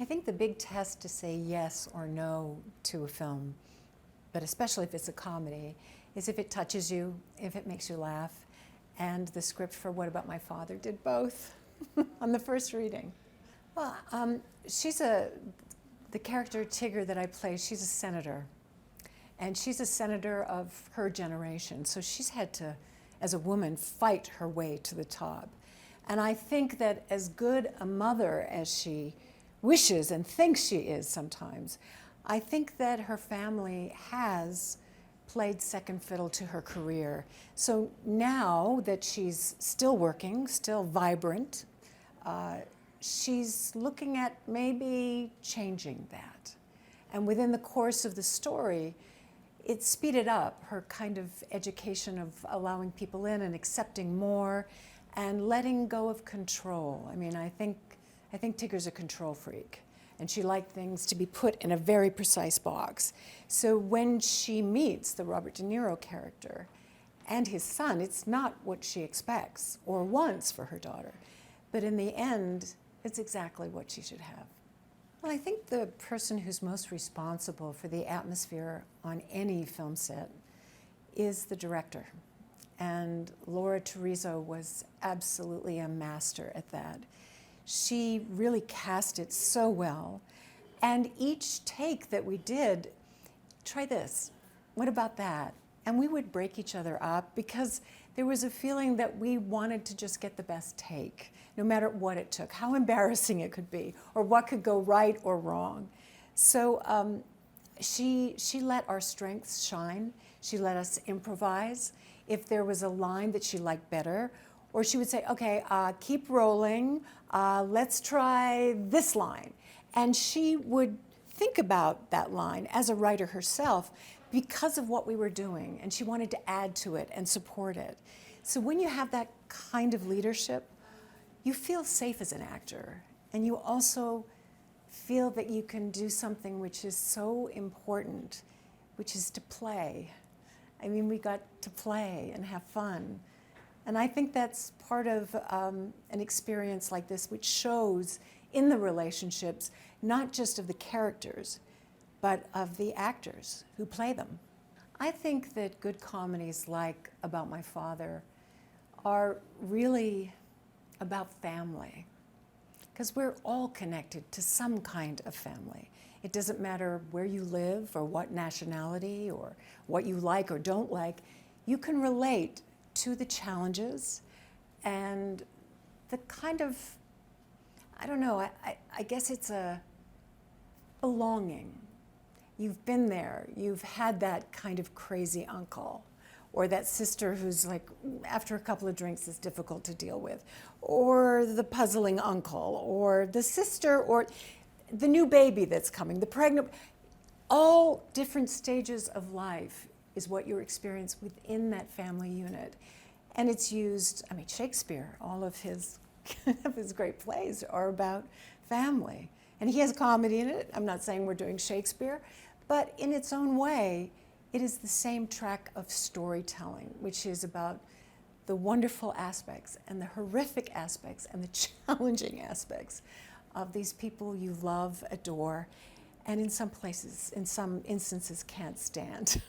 I think the big test to say yes or no to a film, but especially if it's a comedy, is if it touches you, if it makes you laugh. And the script for What About My Father did both on the first reading. Well, the character Tigger that I play, she's a senator. And she's a senator of her generation. So she's had to, as a woman, fight her way to the top. And I think that as good a mother as she wishes and thinks she is sometimes, I think that her family has played second fiddle to her career. So now that she's still working, still vibrant, she's looking at maybe changing that. And within the course of the story, it speeded up her kind of education of allowing people in and accepting more and letting go of control. I mean, I think Tigger's a control freak, and she liked things to be put in a very precise box. So when she meets the Robert De Niro character and his son, it's not what she expects or wants for her daughter. But in the end, it's exactly what she should have. Well, I think the person who's most responsible for the atmosphere on any film set is the director. And Laura Teresa was absolutely a master at that. She really cast it so well. And each take that we did, try this, what about that? And we would break each other up because there was a feeling that we wanted to just get the best take, no matter what it took, how embarrassing it could be, or what could go right or wrong. So she let our strengths shine. She let us improvise. If there was a line that she liked better, or she would say, okay, keep rolling, let's try this line. And she would think about that line as a writer herself because of what we were doing, and she wanted to add to it and support it. So when you have that kind of leadership, you feel safe as an actor, and you also feel that you can do something which is so important, which is to play. I mean, we got to play and have fun. And I think that's part of an experience like this, which shows in the relationships, not just of the characters, but of the actors who play them. I think that good comedies like About My Father are really about family, because we're all connected to some kind of family. It doesn't matter where you live or what nationality or what you like or don't like. You can relate to the challenges and the kind of, I don't know, I guess it's a belonging. You've been there, you've had that kind of crazy uncle, or that sister who's like, after a couple of drinks is difficult to deal with, or the puzzling uncle, or the sister, or the new baby that's coming, the pregnant. All different stages of life is what you experience within that family unit. And it's used, I mean, Shakespeare, all of his great plays are about family. And he has comedy in it. I'm not saying we're doing Shakespeare, but in its own way, it is the same track of storytelling, which is about the wonderful aspects and the horrific aspects and the challenging aspects of these people you love, adore, and in some places, in some instances, can't stand.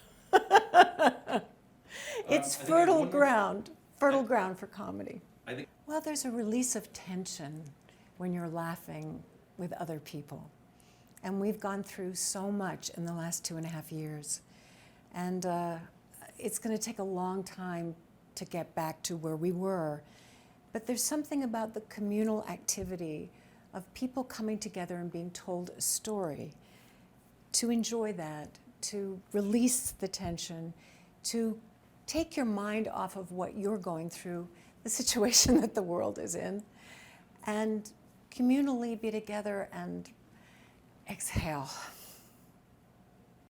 It's fertile ground for comedy. Well, there's a release of tension when you're laughing with other people. And we've gone through so much in the last 2.5 years. And it's going to take a long time to get back to where we were. But there's something about the communal activity of people coming together and being told a story, to enjoy that, to release the tension, to take your mind off of what you're going through, the situation that the world is in, and communally be together and exhale.